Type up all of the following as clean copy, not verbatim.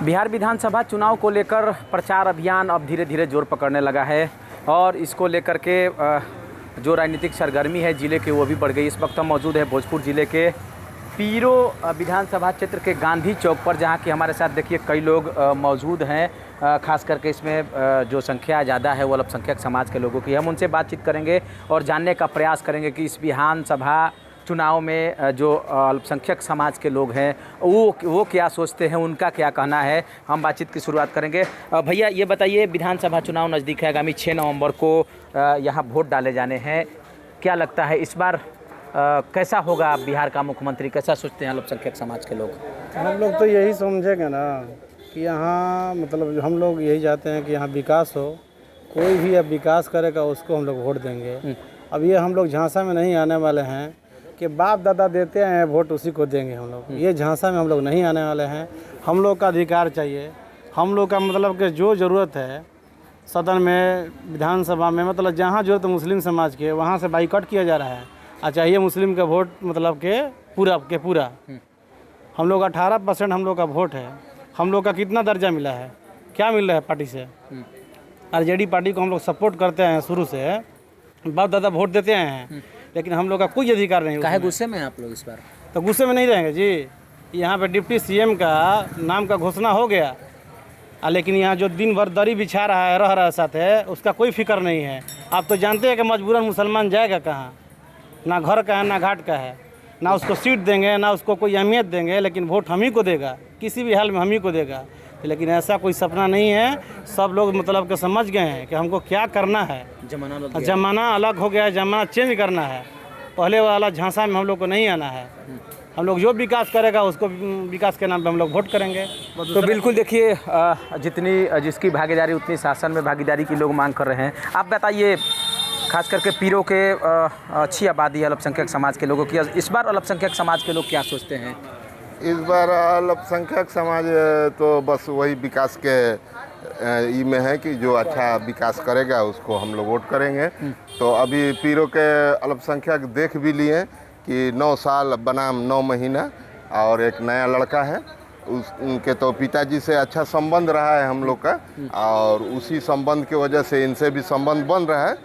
बिहार विधानसभा चुनाव को लेकर प्रचार अभियान अब धीरे धीरे जोर पकड़ने लगा है और इसको लेकर के जो राजनीतिक सरगर्मी है ज़िले के वो भी बढ़ गई। इस वक्त हम मौजूद है भोजपुर ज़िले के पीरो विधानसभा क्षेत्र के गांधी चौक पर, जहां कि हमारे साथ देखिए कई लोग मौजूद हैं। खास करके इसमें जो संख्या ज़्यादा है वो अल्पसंख्यक समाज के लोगों की। हम उनसे बातचीत करेंगे और जानने का प्रयास करेंगे कि इस विधानसभा चुनाव में जो अल्पसंख्यक समाज के लोग हैं वो क्या सोचते हैं, उनका क्या कहना है। हम बातचीत की शुरुआत करेंगे। भैया ये बताइए, विधानसभा चुनाव नज़दीक है, आगामी 6 नवंबर को यहाँ वोट डाले जाने हैं। क्या लगता है इस बार कैसा होगा बिहार का मुख्यमंत्री, कैसा सोचते हैं अल्पसंख्यक समाज के लोग? हम लोग तो यही समझेंगे ना कि यहाँ मतलब हम लोग यही चाहते हैं कि यहाँ विकास हो। कोई भी अब विकास करेगा उसको हम लोग वोट देंगे। अब ये हम लोग झांसा में नहीं आने वाले हैं कि बाप दादा देते हैं वोट उसी को देंगे हम लोग। ये झांसा में हम लोग नहीं आने वाले हैं। हम लोग का अधिकार चाहिए। हम लोग का मतलब कि जो ज़रूरत है सदन में, विधानसभा में, मतलब जहाँ जरूरत है मुस्लिम समाज के, वहाँ से बाइकआउट किया जा रहा है। चाहिए मुस्लिम का वोट मतलब के पूरा हम लोग 18% हम लोग का वोट है। हम लोग का कितना दर्जा मिला है, क्या मिल रहा है पार्टी से? आरजेडी पार्टी को हम लोग सपोर्ट करते हैं शुरू से, बाप दादा वोट देते हैं, लेकिन हम लोग का कोई अधिकार नहीं। काहे गुस्से में हैं आप लोग इस बार? तो गुस्से में नहीं रहेंगे जी। यहाँ पे डिप्टी सीएम का नाम का घोषणा हो गया, लेकिन यहाँ जो दिन भर दरी बिछा रहा है, रह रहा साथ है, उसका कोई फिक्र नहीं है। आप तो जानते हैं कि मजबूरन मुसलमान जाएगा कहाँ? ना घर का है ना घाट का है, ना उसको सीट देंगे ना उसको कोई अहमियत देंगे, लेकिन वोट हम ही को देगा, किसी भी हाल में हम ही को देगा। लेकिन ऐसा कोई सपना नहीं है। सब लोग मतलब कि समझ गए हैं कि हमको क्या करना है। जमाना अलग हो गया है, जमाना चेंज करना है। पहले वाला झांसा में हम लोग को नहीं आना है। हम लोग जो विकास करेगा उसको विकास के नाम पे हम लोग वोट करेंगे। तो बिल्कुल देखिए, जिसकी भागीदारी उतनी शासन में भागीदारी की लोग मांग कर रहे हैं। आप बताइए, खास करके पीरों के अच्छी आबादी है अल्पसंख्यक समाज के लोगों की, इस बार अल्पसंख्यक समाज के लोग क्या सोचते हैं? इस बार अल्पसंख्यक समाज तो बस वही विकास के ई में है कि जो अच्छा विकास करेगा उसको हम लोग वोट करेंगे। तो अभी पीरों के अल्पसंख्यक देख भी लिए कि 9 साल बनाम 9 महीना और एक नया लड़का है। उनके तो पिताजी से अच्छा संबंध रहा है हम लोग का, और उसी संबंध की वजह से इनसे भी संबंध बन रहा है।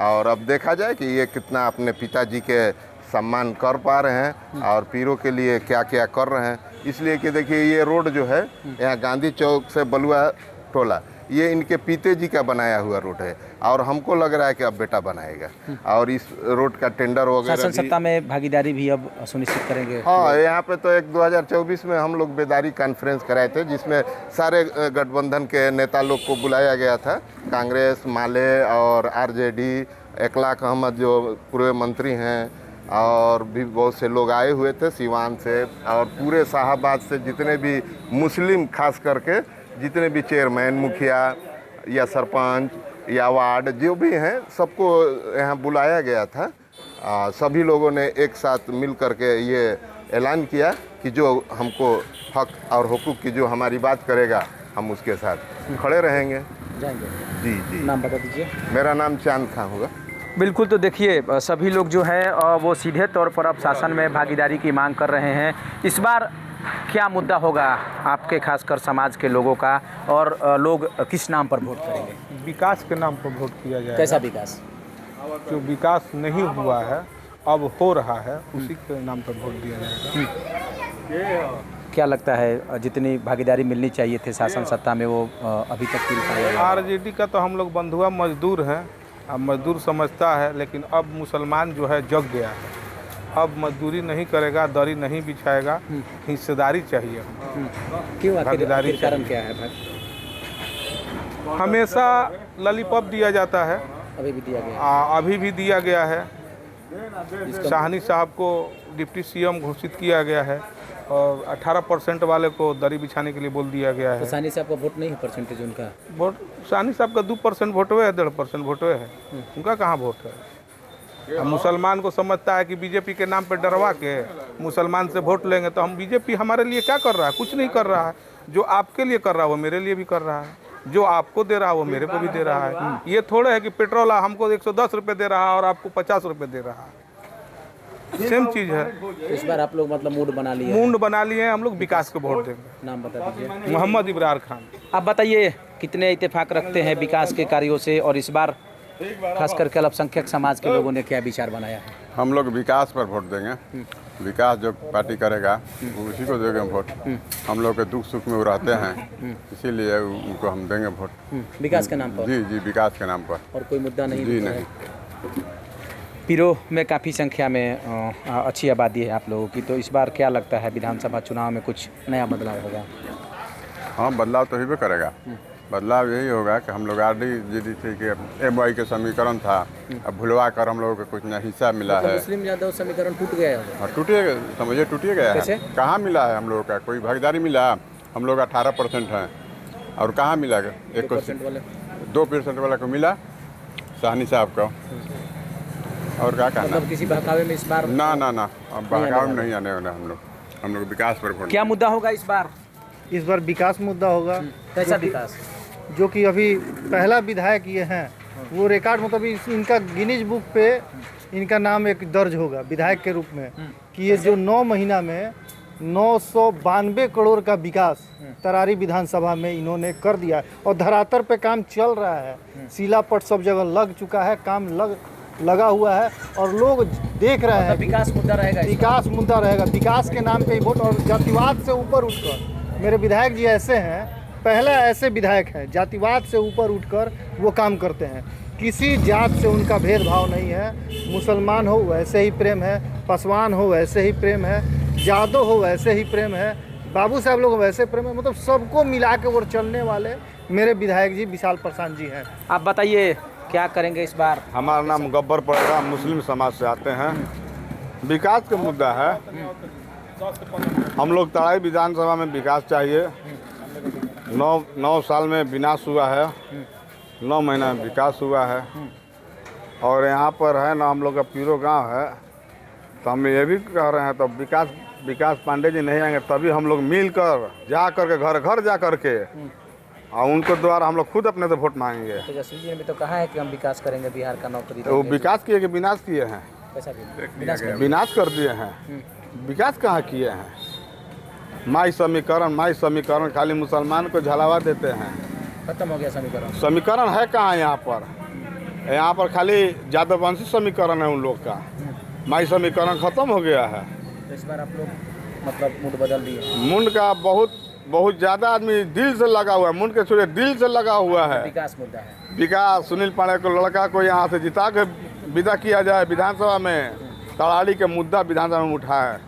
और अब देखा जाए कि ये कितना अपने पिताजी के सम्मान कर पा रहे हैं और पीरों के लिए क्या क्या कर रहे हैं। इसलिए कि देखिए, ये रोड जो है यहाँ गांधी चौक से बलुआ टोला, ये इनके पिताजी का बनाया हुआ रोड है, और हमको लग रहा है कि अब बेटा बनाएगा। और इस रोड का टेंडर वगैरह शासन सत्ता में भागीदारी भी अब सुनिश्चित करेंगे। हाँ, यहाँ पे तो एक 2024 में हम लोग बेदारी कॉन्फ्रेंस कराए थे, जिसमें सारे गठबंधन के नेता लोग को बुलाया गया था। कांग्रेस, माले और आरजेडी, इकलाक अहमद जो पूर्व मंत्री हैं, और भी बहुत से लोग आए हुए थे सिवान से और पूरे शाहाबाद से। जितने भी मुस्लिम, खास करके जितने भी चेयरमैन, मुखिया या सरपंच या वार्ड जो भी हैं, सबको यहाँ बुलाया गया था। सभी लोगों ने एक साथ मिल करके ये ऐलान किया कि जो हमको हक और हुकूक की जो हमारी बात करेगा, हम उसके साथ खड़े रहेंगे। जाएंगे। जी। नाम बता दीजिए। मेरा नाम चांद खां होगा। बिल्कुल, तो देखिए सभी लोग जो है वो सीधे तौर पर अब शासन में भागीदारी की मांग कर रहे हैं। इस बार क्या मुद्दा होगा आपके खासकर समाज के लोगों का, और लोग किस नाम पर वोट करेंगे? विकास के नाम पर वोट किया जाएगा। कैसा विकास? जो विकास नहीं हुआ है अब हो रहा है, उसी के नाम पर वोट दिया जाएगा। क्या लगता है जितनी भागीदारी मिलनी चाहिए थी शासन सत्ता में वो अभी तक मिल पाएगा? आरजेडी का तो हम लोग बंधुआ मजदूर हैं, अब मजदूर समझता है, लेकिन अब मुसलमान जो है जग गया है। अब मजदूरी नहीं करेगा, दरी नहीं बिछाएगा, हिस्सेदारी चाहिए। क्यों? भागीदारी कारण क्या है भाई? हमेशा लॉलीपॉप दिया जाता है, अभी भी दिया गया? अभी भी दिया गया है। शाहनी साहब को डिप्टी सीएम घोषित किया गया है, और 18% वाले को दरी बिछाने के लिए बोल दिया गया है। तो साहनी साहब का वोट नहीं है, परसेंटेज उनका? वोट साहनी साहब का 2% वोट हुए है, 1.5% वोट हुए है। उनका कहाँ वोट है? मुसलमान को समझता है कि बीजेपी के नाम पर डरवा के मुसलमान से वोट लेंगे, तो हम बीजेपी हमारे लिए क्या कर रहा है? कुछ नहीं कर रहा है। जो आपके लिए कर रहा है वो मेरे लिए भी कर रहा है, जो आपको दे रहा है वो मेरे को भी दे रहा है। ये थोड़े है कि पेट्रोल हमको 110 रुपये दे रहा है और आपको 50 रुपये दे रहा है। सेम चीज़ है। इस बार आप लोग मतलब मूड बना लिए मुंड बना लिए हैं, हम लोग विकास को वोट देंगे। नाम बता दीजिए। मोहम्मद इब्रार खान। आप बताइए कितने इत्तेफाक रखते हैं विकास के कार्यों से, और इस बार खास करके अल्पसंख्यक समाज के लोगों ने क्या विचार बनाया है? हम लोग विकास पर वोट देंगे। विकास जो पार्टी करेगा उसी को देंगे वोट। हम लोग के दुख सुख में वो रहते हैं, इसीलिए उनको हम देंगे वोट। विकास के नाम पर? जी जी, विकास के नाम पर। और कोई मुद्दा नहीं? जी नहीं। पीरो में काफ़ी संख्या में अच्छी आबादी है आप लोगों की, तो इस बार क्या लगता है विधानसभा चुनाव में कुछ नया बदलाव होगा? हाँ, बदलाव तो ही भी करेगा। बदलाव यही होगा कि हम लोग RDGDC के MY के समीकरण था, अब भुलवा कर हम लोगों को कुछ नया हिस्सा मिला है। मुस्लिम यादव समीकरण टूट गया है। हाँ, टूटिए, समझिए टूटिए गया है। कहाँ मिला है हम लोगों का? कोई भागीदारी मिला? हम लोग 18% हैं, और कहाँ मिला? 2% वाला को मिला, साहनी साहब को। और क्या कहना? मतलब किसी बहकावे में इस बार? ना ना ना, अब बहकावे में नहीं आने वाले हम लोग विकास पर वोट। क्या मुद्दा होगा इस बार? इस बार विकास मुद्दा होगा। कैसा विकास? जो कि अभी पहला विधायक ये हैं, वो रिकॉर्ड मतलब इनका गिनीज बुक पे इनका नाम एक दर्ज होगा विधायक के रूप में, कि ये जो 9 महीना में 992 करोड़ का विकास तरारी विधानसभा में इन्होंने कर दिया है। और धरातल पे काम चल रहा है, शिलापट सब जगह लग चुका है, काम लगा हुआ है, और लोग देख रहे हैं। विकास मुद्दा रहेगा? विकास मुद्दा रहेगा। विकास के नाम पे ही वोट, और जातिवाद से ऊपर उठकर मेरे विधायक जी ऐसे हैं, पहला ऐसे विधायक हैं जातिवाद से ऊपर उठकर वो काम करते हैं। किसी जात से उनका भेदभाव नहीं है। मुसलमान हो वैसे ही प्रेम है, पासवान हो वैसे ही प्रेम है, यादव हो वैसे ही प्रेम है, बाबू साहब लोग वैसे प्रेम है। मतलब सबको मिला के वो चलने वाले मेरे विधायक जी विशाल प्रशांत जी हैं। आप बताइए क्या करेंगे इस बार? हमारा नाम गब्बर पड़ेगा, मुस्लिम समाज से आते हैं। विकास का मुद्दा है। हम लोग तराई विधानसभा में विकास चाहिए। 9 साल में विनाश हुआ है, 9 महीना में विकास हुआ है। और यहाँ पर है ना, हम लोग का पीरो गांव है, तो हम ये भी कह रहे हैं, तो विकास पांडे जी नहीं आएंगे तभी हम लोग मिलकर जा करके घर घर जा करके और उनको द्वारा हम लोग खुद अपने से वोट मांगेंगे। तेजस्वी जी ने भी तो कहा है कि हम विकास करेंगे, बिहार का नौकरी तो वो विकास किए कि विनाश किए हैं? कैसा विनाश कर दिए हैं, विकास कहाँ किए हैं? माई समीकरण खाली मुसलमान को झलावा देते हैं। खत्म हो गया समीकरण? समीकरण है कहाँ यहाँ पर? यहाँ पर खाली यादववंशी समीकरण है उन लोग का। माई समीकरण खत्म हो गया है। तो इस बार आप लोग मतलब मूड बदल दिए? मुंड का बहुत ज़्यादा आदमी दिल से लगा हुआ है, मुंड के छोड़े दिल से लगा हुआ है। विकास मुद्दा है। विकास, सुनील पांडे को लड़का को यहाँ से जिता के विदा किया जाए विधानसभा में। तराड़ी के मुद्दा विधानसभा में उठाए।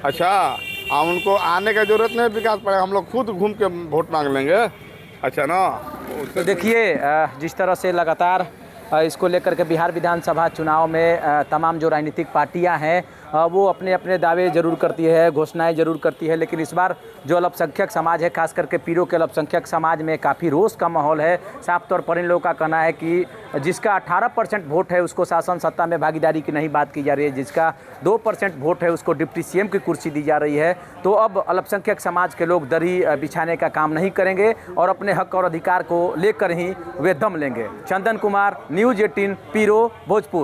अच्छा, हम उनको आने का जरूरत नहीं, विकास पड़ेगा, हम लोग खुद घूम के वोट मांग लेंगे। अच्छा ना। तो देखिए जिस तरह से लगातार इसको लेकर के बिहार विधानसभा चुनाव में तमाम जो राजनीतिक पार्टियां हैं वो अपने अपने दावे जरूर करती है, घोषणाएं जरूर करती है, लेकिन इस बार जो अल्पसंख्यक समाज है, खास करके पीरो के अल्पसंख्यक समाज में काफ़ी रोष का माहौल है। साफ तौर पर इन लोगों का कहना है कि जिसका 18% वोट है उसको शासन सत्ता में भागीदारी की नहीं बात की जा रही है, जिसका 2% वोट है उसको डिप्टी CM की कुर्सी दी जा रही है। तो अब अल्पसंख्यक समाज के लोग दरी बिछाने का काम नहीं करेंगे और अपने हक और अधिकार को लेकर ही वे दम लेंगे। चंदन कुमार, न्यूज़ 18, पीरो, भोजपुर।